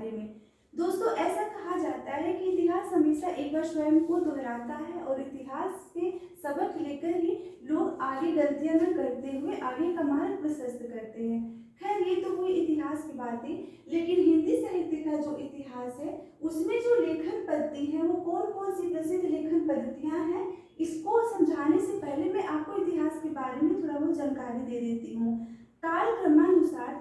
बारे में। दोस्तों, ऐसा कहा जाता है कि इतिहास हमेशा एक बार स्वयं को दोहराता है और इतिहास से सबक लेकर ही लोग आगे गलतियां न करते हुए आगे का मार्ग प्रशस्त करते हैं। खैर, ये तो हुई इतिहास की बातें, लेकिन हिंदी साहित्य का जो इतिहास है उसमें जो लेखन पद्धति है वो कौन कौन सी प्रसिद्ध लेखन पद्धतियां हैं, इसको समझाने से पहले मैं आपको इतिहास के बारे में थोड़ा बहुत जानकारी दे देती हूँ। काल क्रमानुसार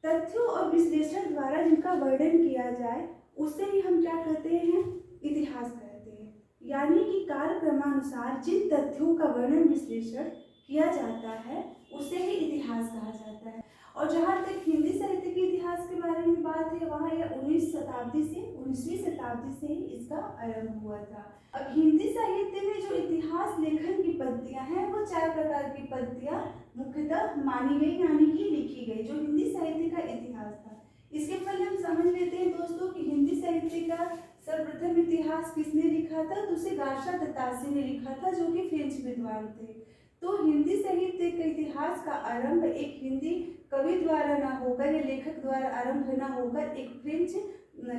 तथ्यों और विश्लेषण द्वारा जिनका वर्णन किया जाए उसे ही हम क्या कहते हैं, इतिहास कहते हैं। यानी कि काल क्रमानुसार जिन तथ्यों का वर्णन विश्लेषण किया जाता है उसे ही इतिहास कहा जाता है। और जहाँ तक हिंदी साहित्य के इतिहास के बारे में बात है, वहाँ यह 19वीं शताब्दी से ही इसका आरंभ हुआ था। अब हिंदी साहित्य में जो इतिहास लेखन की पद्धतियाँ हैं वो 4 प्रकार की पद्धतियाँ मुख्यतः मानी गई, यानी कि लिखी गई, जो हिंदी साहित्य का इतिहास था। इसके पहले हम समझ लेते हैं दोस्तों कि हिंदी साहित्य का सर्वप्रथम इतिहास किसने लिखा था, तो उसे गार्शा दत्तासी ने लिखा था, जो कि फ्रेंच विद्वान थे। तो हिंदी साहित्य के इतिहास का आरंभ एक हिंदी कवि द्वारा ना होकर या लेखक द्वारा आरंभ ना होकर एक फ्रेंच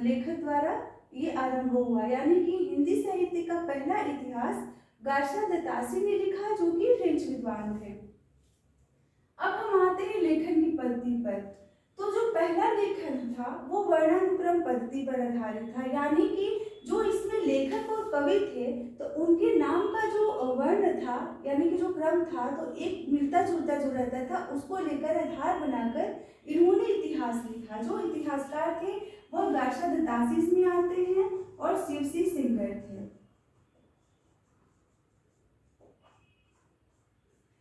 लेखक द्वारा ये आरंभ हुआ। यानी कि हिंदी साहित्य का पहला इतिहास गार्शा दत्तासी ने लिखा, जो कि फ्रेंच विद्वान थे। अब हम आते हैं लेखन की पद्धति पर। तो जो पहला लेखन था वो वर्णानुक्रम पद्धति पर आधारित था, यानी कि जो इसमें लेखक और कवि थे तो उनके नाम का जो वर्ण था, यानी कि जो क्रम था, तो एक मिलता जुलता जो रहता था उसको लेकर आधार बनाकर इन्होंने इतिहास लिखा। जो इतिहासकार थे वो गार्शा दत्तासी में आते हैं और शिवसी सिंगर थे।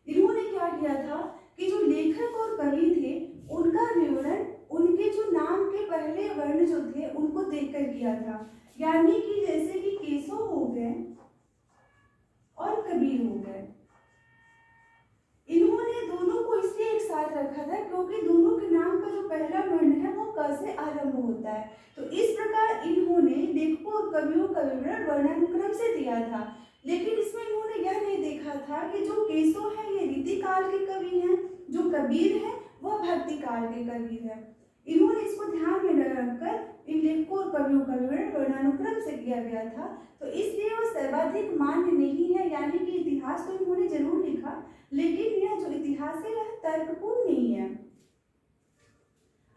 इन्होंने क्या किया था कि जो लेखक और कवि थे उनका विवरण उनके जो नाम के पहले वर्ण जो थे उनको देखकर किया था। यानी कि जैसे कि केशव हो गए और कबीर हो गए, इन्होंने दोनों को इसलिए एक साथ रखा था क्योंकि दोनों के नाम का जो पहला वर्ण है वो क से आरंभ होता है। तो इस प्रकार इन्होंने लेखकों और कवियों का विवरण वर्णानुक्रम से दिया था। लेकिन इसमें इन्होंने यह नहीं देखा था कि जो केशव है ये रीति काल के कवि हैं, जो कबीर है वह भक्ति काल के कवि है। इन्होंने इसको ध्यान में रखकर इन लेखकों और कवियों का विवरण वर्णानुक्रम से किया गया था। तो इसलिए वह सर्वाधिक मान्य नहीं है, यानी कि इतिहास तो इन्होंने जरूर लिखा, लेकिन यह जो इतिहास है यह तर्कपूर्ण नहीं है।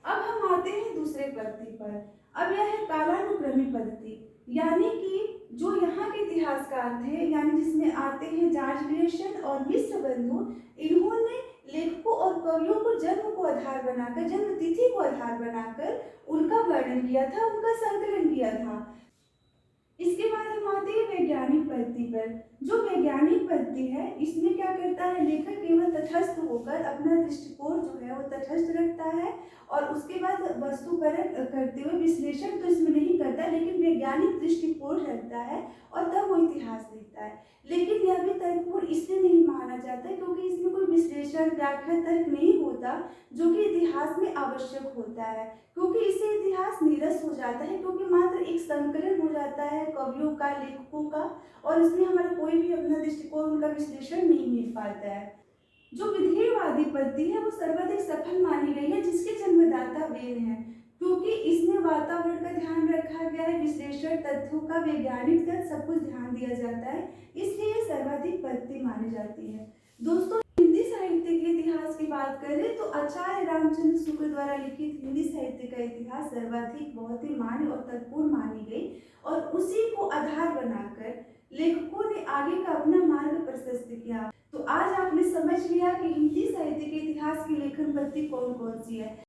अब हम आते हैं दूसरे पद्धति पर। अब यह है कालानुक्रमिक पद्धति, यानी कि जो यहाँ के इतिहासकार थे, यानी जिसमें आते हैं जॉर्ज ग्रियर्सन और मिश्र बंधु, इन्होंने लेखकों और कवियों को जन्म को आधार बनाकर, जन्म तिथि को आधार बनाकर उनका वर्णन किया था, उनका संकलन किया था। इसके बाद हम आते हैं वैज्ञानिक पद्धति पर। जो वैज्ञानिक पद्धति है इसमें क्या करता है, लेखक केवल तटस्थ होकर अपना दृष्टिकोण जो है वो तटस्थ रखता है और उसके बाद वस्तुपरक करते हुए विश्लेषण तो इसमें नहीं करता, लेकिन वैज्ञानिक दृष्टिकोण रखता है और तब वो इतिहास लिखता है। लेकिन यह भी तर्कपूर्ण इसलिए नहीं माना जाता क्योंकि इसमें कोई विश्लेषण, व्याख्या, तर्क नहीं होता, जो कि इतिहास में आवश्यक होता है, क्योंकि इससे इतिहास नीरस हो जाता है, क्योंकि मात्र एक संकलन हो जाता है कवियों का, लेखकों का, और इसमें हमारा कोई भी अपना दृष्टिकोण, उनका विश्लेषण नहीं मिल पाता है। जो विधेयवादी पद्धति है वो सर्वाधिक सफल मानी गई है, जिसके जन्मदाता वेद हैं, क्योंकि इसमें वातावरण का ध्यान रखा गया है, विश्लेषण, तथ्यों का, वैज्ञानिक तथ्य सब कुछ ध्यान दिया जाता है, इसलिए सर्वाधिक पद्धति मानी जाती है। दोस्तों, हिंदी साहित्य के इतिहास की बात करें तो आचार्य रामचंद्र शुक्ल द्वारा लिखित हिंदी साहित्य का इतिहास सर्वाधिक बहुत ही मान्य और तर्कपूर्ण मानी गई और उसी को आधार बनाकर लेखकों ने आगे का अपना मार्ग प्रशस्त किया। तो आज आपने समझ लिया कि हिंदी साहित्य के इतिहास की लेखन पद्धति कौन कौन सी है।